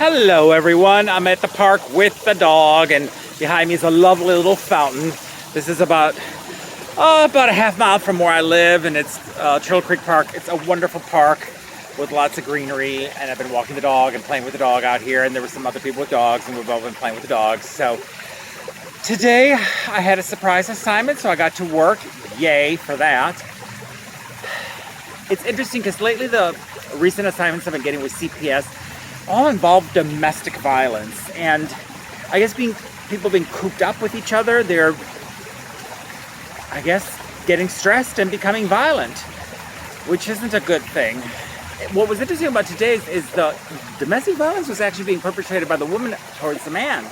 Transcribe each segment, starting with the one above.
Hello everyone, I'm at the park with the dog, and behind me is a lovely little fountain. This is about a half mile from where I live, and it's Turtle Creek Park. It's a wonderful park with lots of greenery, and I've been walking the dog and playing with the dog out here, and there were some other people with dogs, and we've all been playing with the dogs. So today I had a surprise assignment, so I got to work. Yay for that. It's interesting because lately the recent assignments I've been getting with CPS all involve domestic violence, and I guess people being cooped up with each other, they're, I guess, getting stressed and becoming violent, which isn't a good thing. What was interesting about today is the domestic violence was actually being perpetrated by the woman towards the man.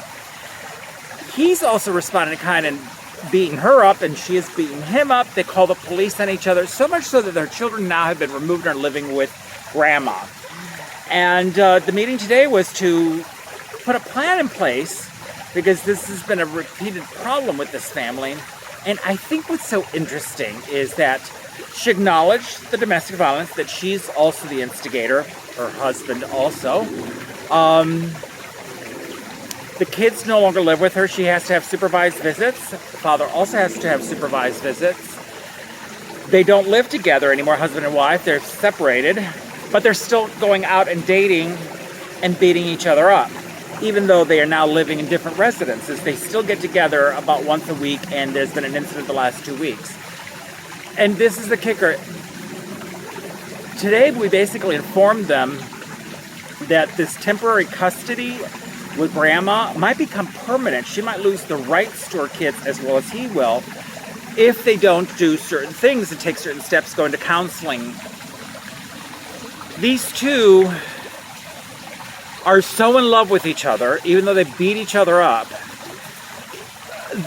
He's also responding to kind of beating her up, and she is beating him up. They call the police on each other, so much so that their children now have been removed and are living with grandma. And the meeting today was to put a plan in place, because this has been a repeated problem with this family. And I think what's so interesting is that she acknowledged the domestic violence, that she's also the instigator, her husband also. The kids no longer live with her. She has to have supervised visits. The father also has to have supervised visits. They don't live together anymore, husband and wife. They're separated. But they're still going out and dating and beating each other up. Even though they are now living in different residences, they still get together about once a week, and there's been an incident the last 2 weeks. And this is the kicker. Today we basically informed them that this temporary custody with grandma might become permanent. She might lose the rights to her kids as well as he will if they don't do certain things and take certain steps, go into counseling. These two are so in love with each other, even though they beat each other up,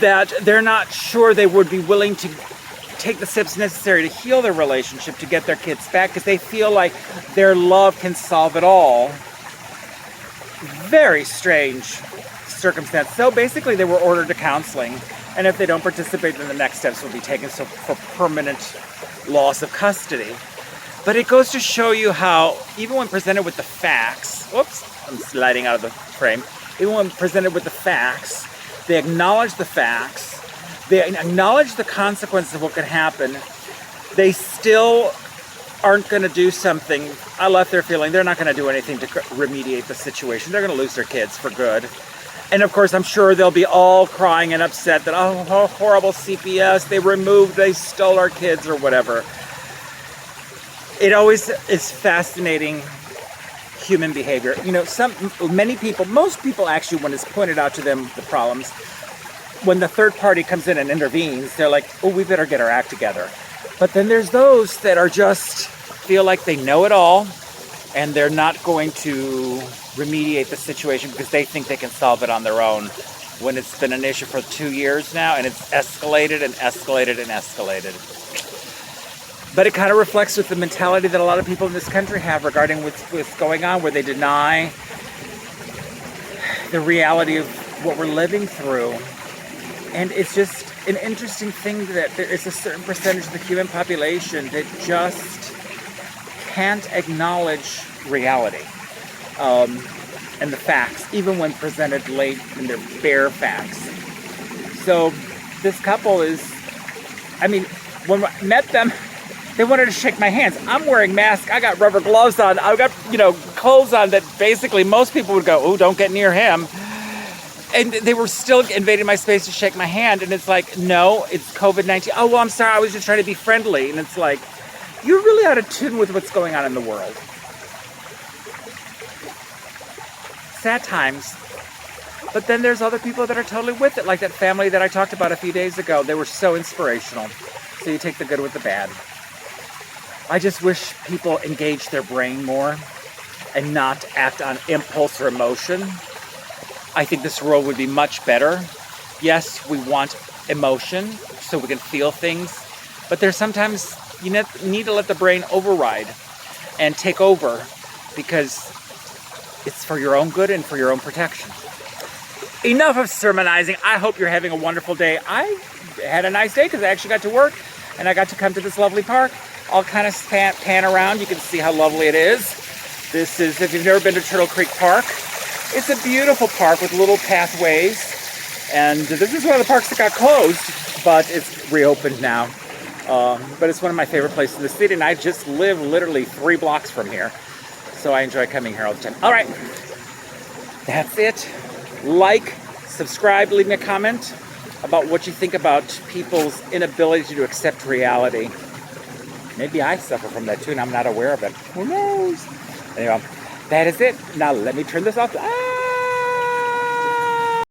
that they're not sure they would be willing to take the steps necessary to heal their relationship, to get their kids back, because they feel like their love can solve it all. Very strange circumstance. So basically they were ordered to counseling, and if they don't participate, then the next steps will be taken for permanent loss of custody. But it goes to show you how, even when presented with the facts, whoops, I'm sliding out of the frame. Even when presented with the facts, they acknowledge the facts, they acknowledge the consequences of what could happen. They still aren't going to do something. I left their feeling they're not going to do anything to remediate the situation. They're going to lose their kids for good. And of course, I'm sure they'll be all crying and upset that, oh, horrible CPS, they stole our kids or whatever. It always is fascinating, human behavior. You know, most people actually, when it's pointed out to them, the problems, when the third party comes in and intervenes, they're like, oh, we better get our act together. But then there's those that are just feel like they know it all, and they're not going to remediate the situation because they think they can solve it on their own, when it's been an issue for 2 years now, and it's escalated and escalated and escalated. But it kind of reflects with the mentality that a lot of people in this country have regarding what's going on, where they deny the reality of what we're living through. And it's just an interesting thing that there is a certain percentage of the human population that just can't acknowledge reality and the facts, even when presented late in their bare facts. So this couple is, I mean, when I met them, they wanted to shake my hands. I'm wearing masks. I got rubber gloves on. I've got, clothes on that basically most people would go, oh, don't get near him. And they were still invading my space to shake my hand. And it's like, no, it's COVID-19. Oh, well, I'm sorry. I was just trying to be friendly. And it's like, you're really out of tune with what's going on in the world. Sad times. But then there's other people that are totally with it, like that family that I talked about a few days ago. They were so inspirational. So you take the good with the bad. I just wish people engage their brain more and not act on impulse or emotion. I think this world would be much better. Yes, we want emotion so we can feel things, but there's sometimes you need to let the brain override and take over, because it's for your own good and for your own protection. Enough of sermonizing. I hope you're having a wonderful day. I had a nice day because I actually got to work and I got to come to this lovely park. I'll kind of pan around. You can see how lovely it is. This is, if you've never been to Turtle Creek Park, It's a beautiful park with little pathways. And this is one of the parks that got closed, but it's reopened now. But it's one of my favorite places in the city, and I just live literally 3 blocks from here. So I enjoy coming here all the time. All right, that's it. Like, subscribe, leave me a comment about what you think about people's inability to accept reality. Maybe I suffer from that too, and I'm not aware of it. Who knows? Anyway, that is it. Now let me turn this off.